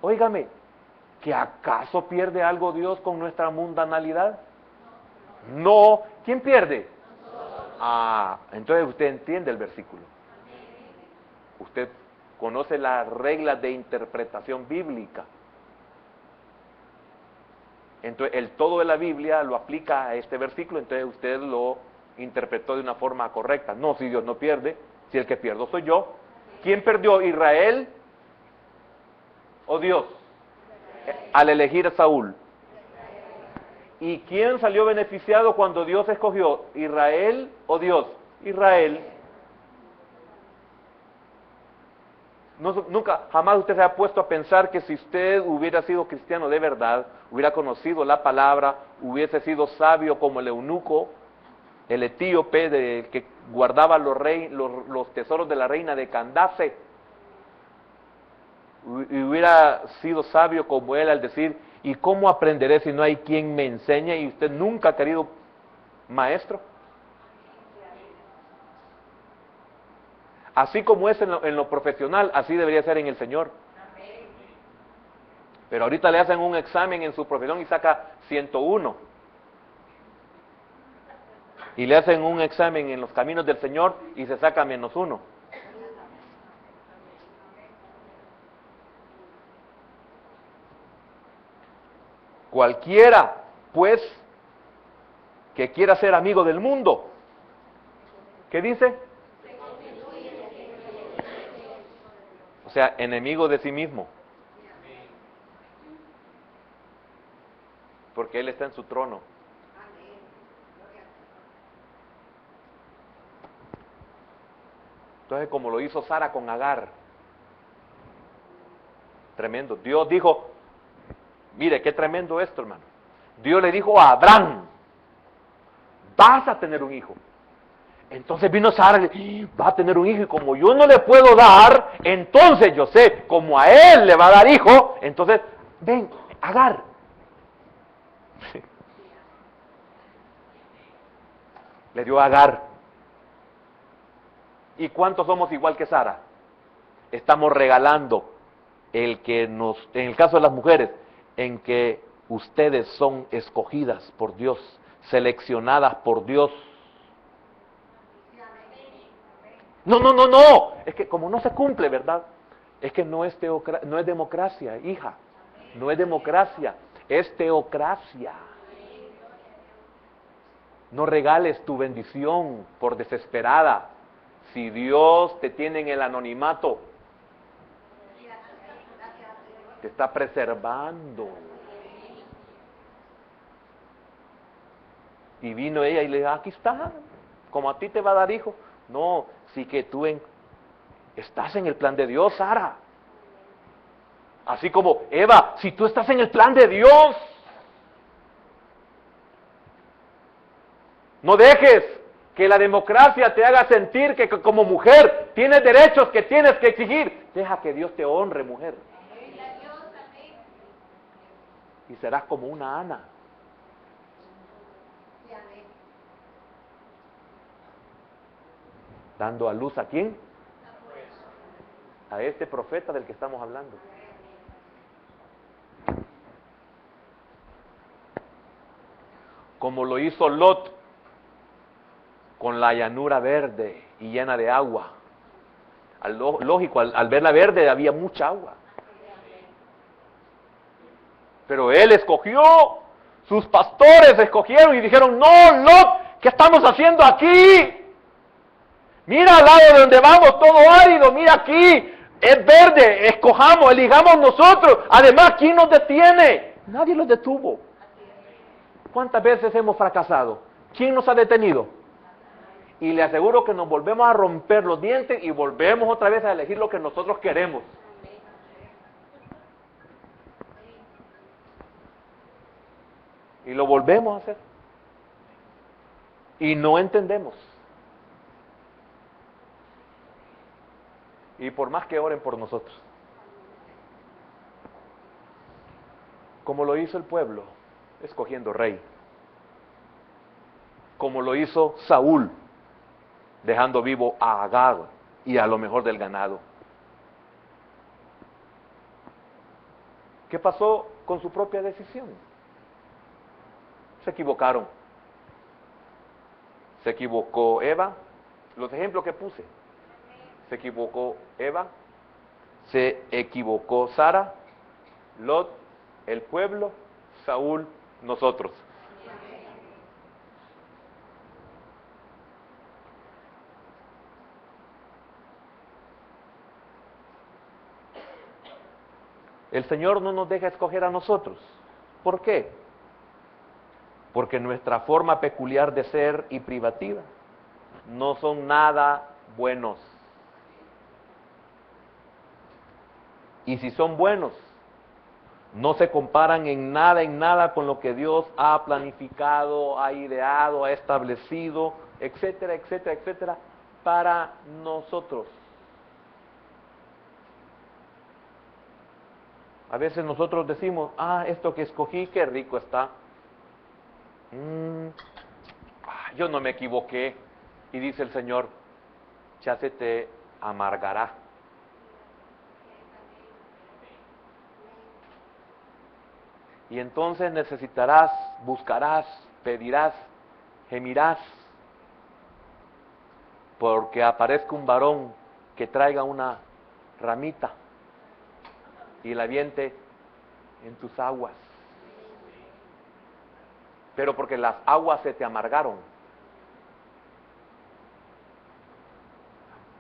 Óigame, ¿que acaso pierde algo Dios con nuestra mundanalidad? No. ¿Quién pierde? Entonces usted entiende el versículo. Usted conoce las reglas de interpretación bíblica. Entonces, el todo de la Biblia lo aplica a este versículo, entonces usted lo interpretó de una forma correcta. No, si Dios no pierde, si el que pierdo soy yo. ¿Quién perdió, Israel o Dios? Al elegir a Saúl. ¿Y quién salió beneficiado cuando Dios escogió, Israel o Dios? Israel. Nunca, jamás usted se ha puesto a pensar que si usted hubiera sido cristiano de verdad, hubiera conocido la palabra, hubiese sido sabio como el eunuco, el etíope que guardaba los tesoros de la reina de Candace, y hubiera sido sabio como él al decir, ¿y cómo aprenderé si no hay quien me enseñe? Y usted nunca ha querido maestro. Así como es en lo profesional, así debería ser en el Señor. Pero ahorita le hacen un examen en su profesión y saca 101. Y le hacen un examen en los caminos del Señor y se saca -1. Cualquiera, pues, que quiera ser amigo del mundo, ¿qué dice? O sea, enemigo de sí mismo. Porque Él está en su trono. Entonces, como lo hizo Sara con Agar, tremendo. Dios dijo, mire, qué tremendo esto, hermano. Dios le dijo a Abraham, vas a tener un hijo. Entonces vino Sara y le va a tener un hijo, y como yo no le puedo dar, entonces yo sé, como a él le va a dar hijo, entonces, ven, Agar. Le dio a Agar. ¿Y cuántos somos igual que Sara? Estamos regalando en el caso de las mujeres, en que ustedes son escogidas por Dios, seleccionadas por Dios. No, es que como no se cumple, ¿verdad? Es que no es democracia, hija, no es democracia, es teocracia. No regales tu bendición por desesperada. Si Dios te tiene en el anonimato, te está preservando. Y vino ella y le dijo, aquí está, como a ti te va a dar hijo. No, sí que tú estás en el plan de Dios, Sara. Así como, Eva, si tú estás en el plan de Dios, no dejes que la democracia te haga sentir que como mujer tienes derechos que tienes que exigir. Deja que Dios te honre, mujer. Y serás como una Ana. Dando a luz ¿a quién? A este profeta del que estamos hablando. Como lo hizo Lot con la llanura verde y llena de agua. Lógico, al verla verde había mucha agua. Pero él escogió, sus pastores escogieron y dijeron, no, Lot, ¿qué estamos haciendo aquí? Mira al lado de donde vamos, todo árido, mira aquí, es verde, escojamos, elijamos nosotros. Además, ¿quién nos detiene? Nadie los detuvo. ¿Cuántas veces hemos fracasado? ¿Quién nos ha detenido? Y le aseguro que nos volvemos a romper los dientes y volvemos otra vez a elegir lo que nosotros queremos. Y lo volvemos a hacer. Y no entendemos. Y por más que oren por nosotros. Como lo hizo el pueblo, escogiendo rey. Como lo hizo Saúl, dejando vivo a Agag y a lo mejor del ganado. ¿Qué pasó con su propia decisión? Se equivocaron. Se equivocó Eva, los ejemplos que puse. Se equivocó Eva, se equivocó Sara, Lot, el pueblo, Saúl, nosotros. El Señor no nos deja escoger a nosotros. ¿Por qué? Porque nuestra forma peculiar de ser y privativa no son nada buenos. Y si son buenos, no se comparan en nada con lo que Dios ha planificado, ha ideado, ha establecido, etcétera, etcétera, etcétera, para nosotros. A veces nosotros decimos, esto que escogí, qué rico está. Yo no me equivoqué. Y dice el Señor, ya se te amargará. Y entonces necesitarás, buscarás, pedirás, gemirás, porque aparezca un varón que traiga una ramita y la aviente en tus aguas. pero porque las aguas se te amargaron.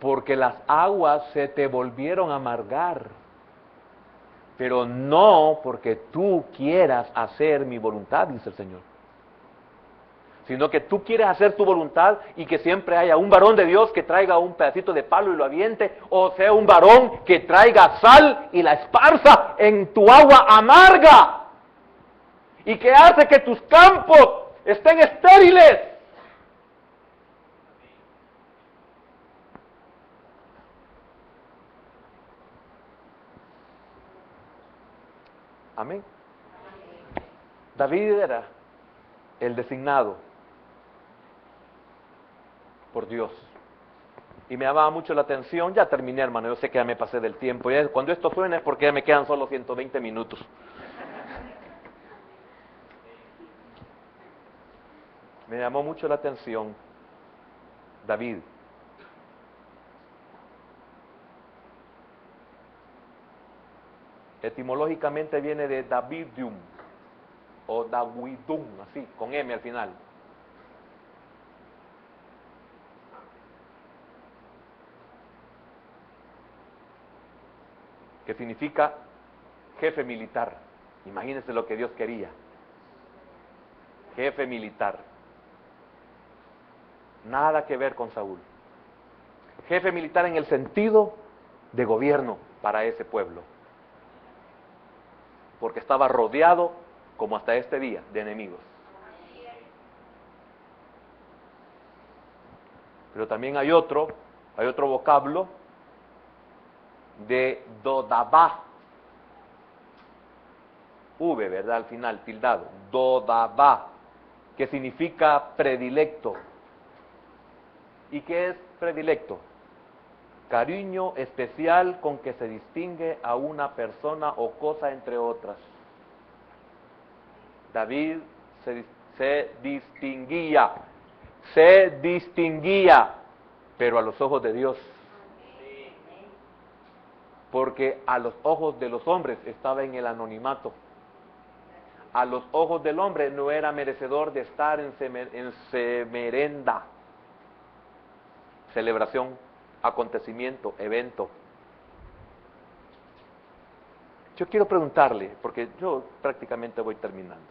Porque las aguas se te volvieron a amargar. Pero no porque tú quieras hacer mi voluntad, dice el Señor. Sino que tú quieres hacer tu voluntad y que siempre haya un varón de Dios que traiga un pedacito de palo y lo aviente, o sea, un varón que traiga sal y la esparza en tu agua amarga, y que hace que tus campos estén estériles. Amén. David era el designado por Dios. Y me llamaba mucho la atención. Ya terminé, hermano, yo sé que ya me pasé del tiempo. Cuando esto suena es porque ya me quedan solo 120 minutos. Me llamó mucho la atención David. Etimológicamente viene de Davidium o Davidum, así, con M al final. Que significa jefe militar. Imagínense lo que Dios quería. Jefe militar. Nada que ver con Saúl. Jefe militar en el sentido de gobierno para ese pueblo. Porque estaba rodeado, como hasta este día, de enemigos. Pero también hay otro vocablo de Dodabá. V, ¿verdad? Al final, tildado. Dodabá, que significa predilecto. ¿Y qué es predilecto? Cariño especial con que se distingue a una persona o cosa entre otras. David se distinguía, pero a los ojos de Dios. Porque a los ojos de los hombres estaba en el anonimato. A los ojos del hombre no era merecedor de estar en semerenda, celebración, acontecimiento, evento. Yo quiero preguntarle, porque yo prácticamente voy terminando.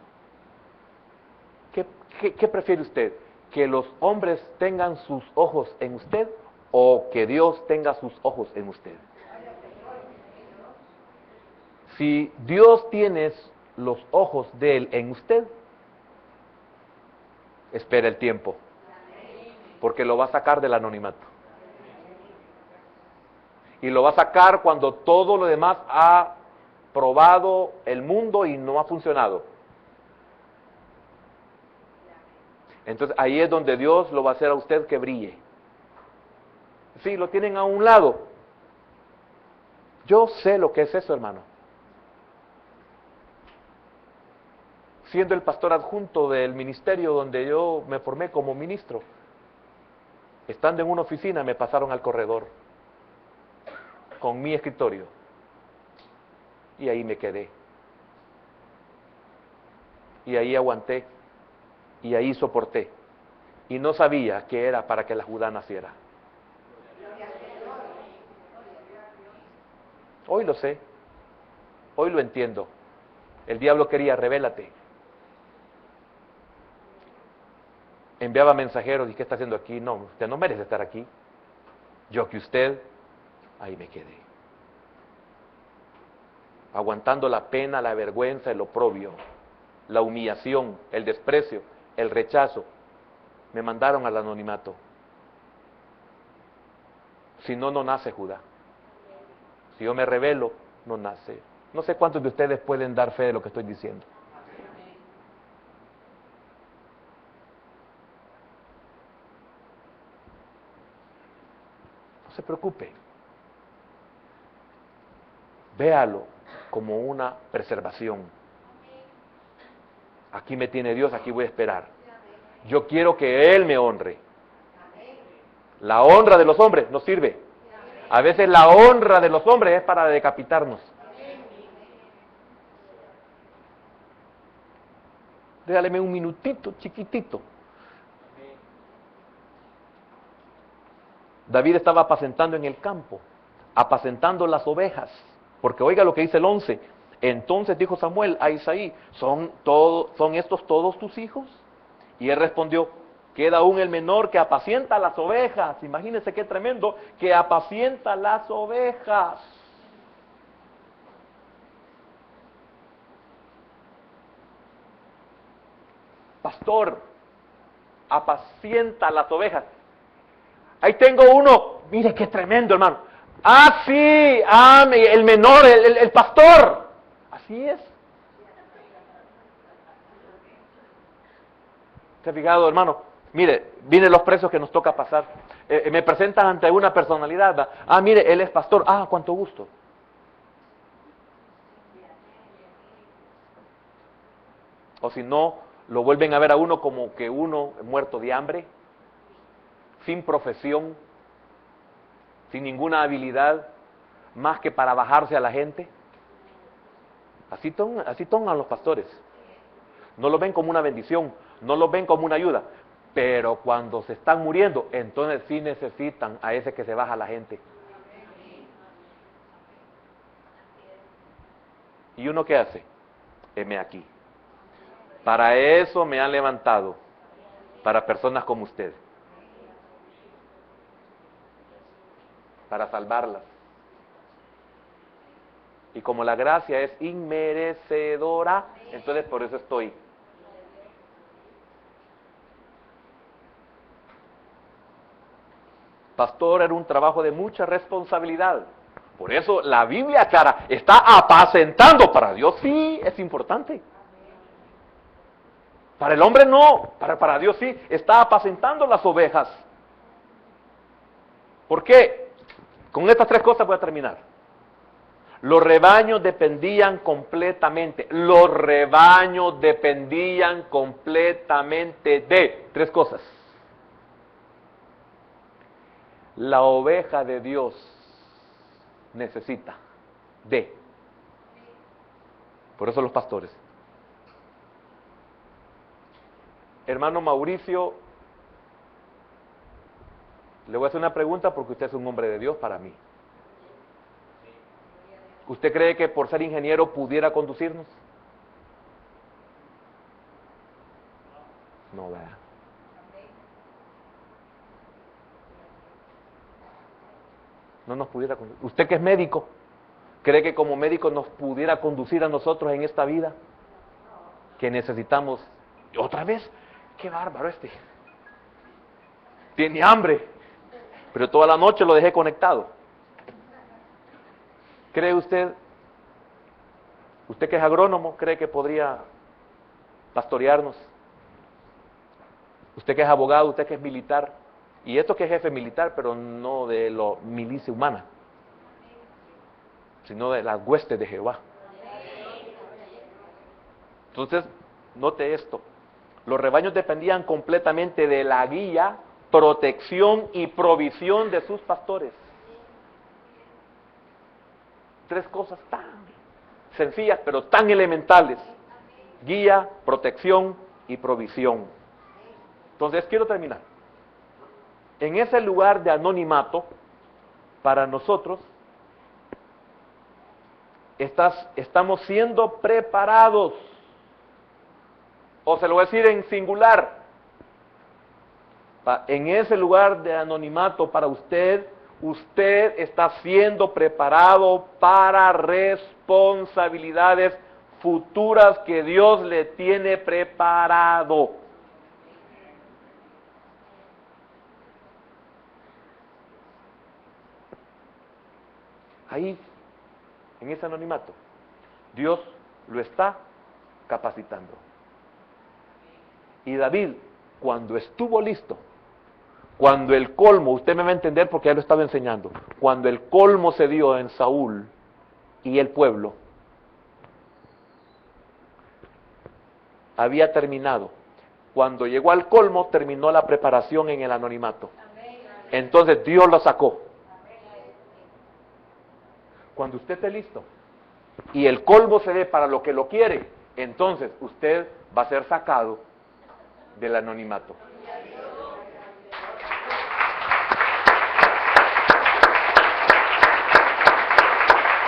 ¿Qué prefiere usted? ¿Que los hombres tengan sus ojos en usted o que Dios tenga sus ojos en usted? Si Dios tiene los ojos de Él en usted, espera el tiempo, porque lo va a sacar del anonimato. Y lo va a sacar cuando todo lo demás ha probado el mundo y no ha funcionado. Entonces ahí es donde Dios lo va a hacer a usted que brille. Sí, lo tienen a un lado. Yo sé lo que es eso, hermano. Siendo el pastor adjunto del ministerio donde yo me formé como ministro, estando en una oficina me pasaron al corredor con mi escritorio y ahí me quedé y ahí aguanté y ahí soporté y no sabía que era para que la Judá naciera. Hoy lo sé, hoy lo entiendo. El diablo quería: revélate. Enviaba mensajeros: ¿y qué está haciendo aquí? No, usted no merece estar aquí. Yo que usted, ahí me quedé. Aguantando la pena, la vergüenza, el oprobio, la humillación, el desprecio, el rechazo. Me mandaron al anonimato. Si no, no nace Judá. Si yo me revelo, no nace. No sé cuántos de ustedes pueden dar fe de lo que estoy diciendo. No se preocupe. Véalo como una preservación. Aquí me tiene Dios, aquí voy a esperar. Yo quiero que Él me honre. La honra de los hombres no sirve. A veces la honra de los hombres es para decapitarnos. Regáleme un minutito, chiquitito. David estaba apacentando en el campo, apacentando las ovejas, porque oiga lo que dice el 11. Entonces dijo Samuel a Isaí, ¿son estos todos tus hijos? Y él respondió, queda aún el menor que apacienta las ovejas. Imagínense qué tremendo, que apacienta las ovejas. Pastor, apacienta las ovejas. Ahí tengo uno, mire qué tremendo, hermano. Ah, sí, el menor, el pastor. Así es. ¿Se ha fijado, hermano? Mire, vienen los precios que nos toca pasar. Me presentan ante una personalidad. ¿Va? Ah, mire, él es pastor. Ah, cuánto gusto. O si no, lo vuelven a ver a uno como que uno muerto de hambre, sin profesión, sin ninguna habilidad, más que para bajarse a la gente. Así son a los pastores. No lo ven como una bendición, no lo ven como una ayuda, pero cuando se están muriendo, entonces sí necesitan a ese que se baja a la gente. ¿Y uno qué hace? Heme aquí. Para eso me han levantado, para personas como usted, para salvarlas. Y como la gracia es inmerecedora, entonces por eso estoy. Pastor era un trabajo de mucha responsabilidad. Por eso la Biblia aclara, está apacentando. Para Dios sí es importante. Para el hombre no, para Dios sí, está apacentando las ovejas. ¿Por qué? Con estas tres cosas voy a terminar. Los rebaños dependían completamente de tres cosas. La oveja de Dios necesita de. Por eso los pastores. Hermano Mauricio, le voy a hacer una pregunta porque usted es un hombre de Dios para mí. ¿Usted cree que por ser ingeniero pudiera conducirnos? No, ¿verdad? No nos pudiera conducir. ¿Usted que es médico, cree que como médico nos pudiera conducir a nosotros en esta vida? Que necesitamos, otra vez, qué bárbaro este. Tiene hambre, pero toda la noche lo dejé conectado. ¿Cree usted que es agrónomo, cree que podría pastorearnos? Usted que es abogado, usted que es militar, y esto que es jefe militar, pero no de la milicia humana, sino de las huestes de Jehová. Entonces, note esto, los rebaños dependían completamente de la guía, protección y provisión de sus pastores. Tres cosas tan sencillas, pero tan elementales. Guía, protección y provisión. Entonces, quiero terminar. En ese lugar de anonimato, para nosotros, estamos siendo preparados. O se lo voy a decir en singular. En ese lugar de anonimato, para usted está siendo preparado para responsabilidades futuras que Dios le tiene preparado. Ahí, en ese anonimato, Dios lo está capacitando. Y David, cuando estuvo listo, cuando el colmo, usted me va a entender porque ya lo estaba enseñando, cuando el colmo se dio en Saúl y el pueblo, había terminado. Cuando llegó al colmo, terminó la preparación en el anonimato. Entonces Dios lo sacó. Cuando usted esté listo y el colmo se dé para lo que lo quiere, entonces usted va a ser sacado del anonimato.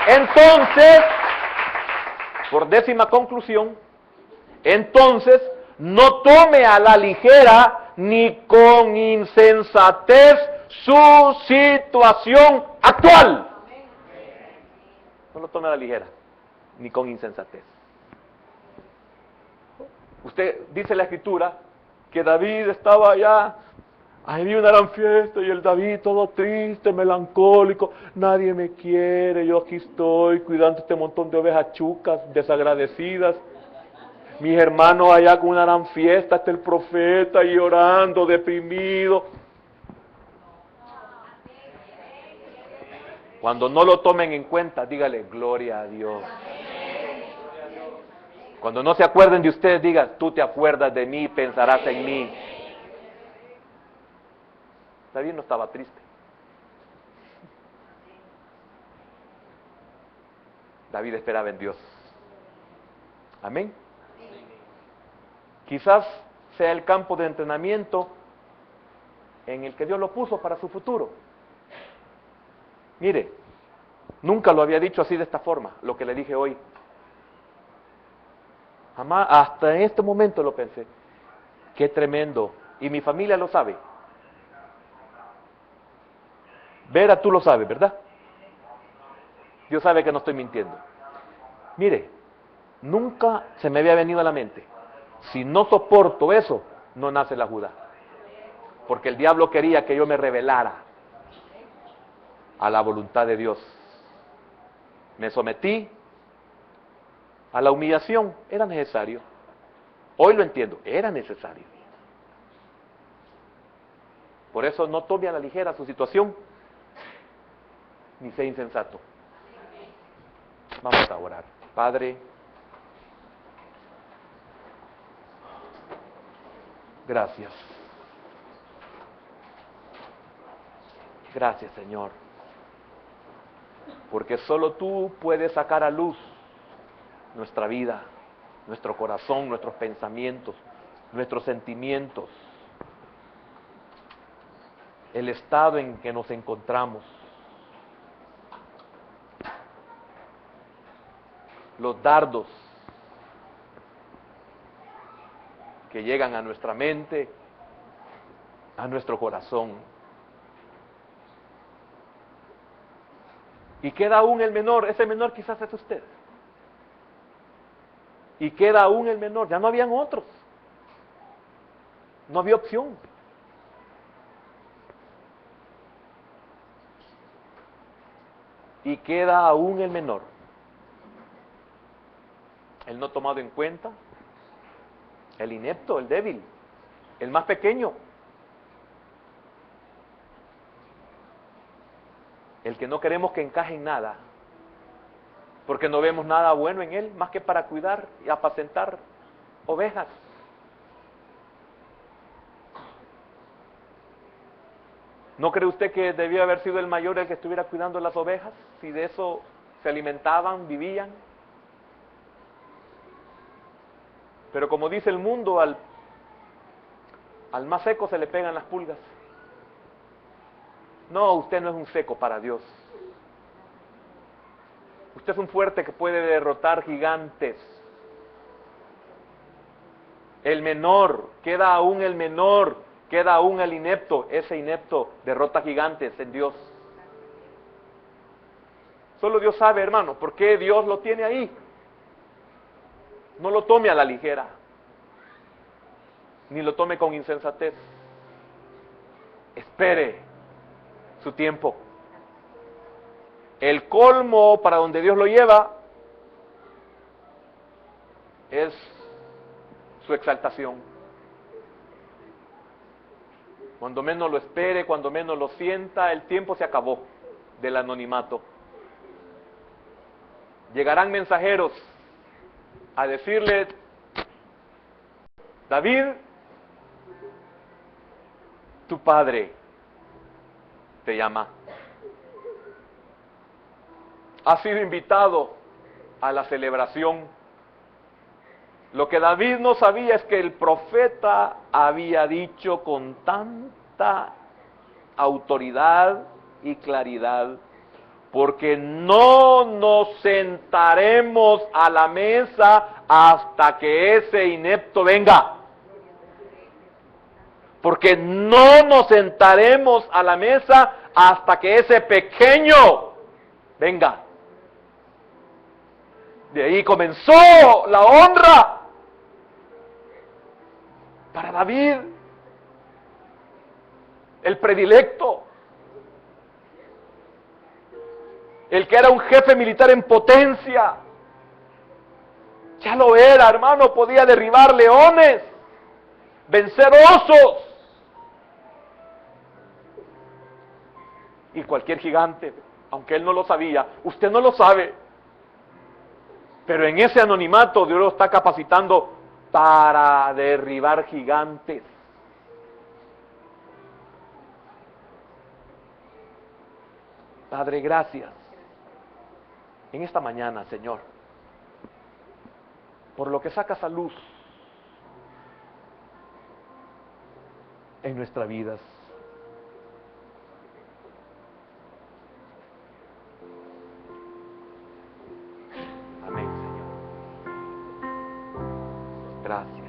Entonces, por décima conclusión, entonces no tome a la ligera ni con insensatez su situación actual. No lo tome a la ligera, ni con insensatez. Usted dice en la escritura que David estaba allá, había una gran fiesta y el David todo triste, melancólico, nadie me quiere, yo aquí estoy cuidando este montón de ovejas chucas, desagradecidas. Mis hermanos allá con una gran fiesta, está el profeta llorando, deprimido. Cuando no lo tomen en cuenta, dígale, gloria a Dios. Cuando no se acuerden de usted, diga, tú te acuerdas de mí, pensarás en mí. David no estaba triste. David esperaba en Dios. Amén. Quizás sea el campo de entrenamiento en el que Dios lo puso para su futuro. Mire, nunca lo había dicho así de esta forma, lo que le dije hoy. Jamás, hasta en este momento lo pensé. Qué tremendo. Y mi familia lo sabe. Vera, tú lo sabes, ¿verdad? Dios sabe que no estoy mintiendo. Mire, nunca se me había venido a la mente. Si no soporto eso, no nace la Judá. Porque el diablo quería que yo me rebelara a la voluntad de Dios. Me sometí a la humillación. Era necesario. Hoy lo entiendo. Era necesario. Por eso no tome a la ligera su situación, ni sea insensato. Vamos a orar. Padre, gracias. Gracias, Señor. Porque solo tú puedes sacar a luz nuestra vida, nuestro corazón, nuestros pensamientos, nuestros sentimientos, el estado en que nos encontramos, los dardos que llegan a nuestra mente, a nuestro corazón. Y queda aún el menor, ese menor quizás es usted. Y queda aún el menor, ya no habían otros. No había opción. Y queda aún el menor. El no tomado en cuenta, el inepto, el débil, el más pequeño, el que no queremos que encaje en nada, porque no vemos nada bueno en él, más que para cuidar y apacentar ovejas. ¿No cree usted que debió haber sido el mayor el que estuviera cuidando las ovejas, si de eso se alimentaban, vivían? Pero como dice el mundo, al más seco se le pegan las pulgas. No, usted no es un seco para Dios. Usted es un fuerte que puede derrotar gigantes. El menor, queda aún el menor, queda aún el inepto. Ese inepto derrota gigantes en Dios. Solo Dios sabe, hermano, por qué Dios lo tiene ahí. No lo tome a la ligera, ni lo tome con insensatez. Espere su tiempo. El colmo para donde Dios lo lleva es su exaltación. Cuando menos lo espere, cuando menos lo sienta, el tiempo se acabó del anonimato. Llegarán mensajeros a decirle, David, tu padre te llama. Has sido invitado a la celebración. Lo que David no sabía es que el profeta había dicho con tanta autoridad y claridad: porque no nos sentaremos a la mesa hasta que ese inepto venga. Porque no nos sentaremos a la mesa hasta que ese pequeño venga. De ahí comenzó la honra para David, el predilecto, el que era un jefe militar en potencia. Ya lo era, hermano, podía derribar leones, vencer osos y cualquier gigante, aunque él no lo sabía. Usted no lo sabe, pero en ese anonimato Dios lo está capacitando para derribar gigantes. Padre, gracias en esta mañana, Señor, por lo que sacas a luz en nuestras vidas. Amén, Señor. Gracias.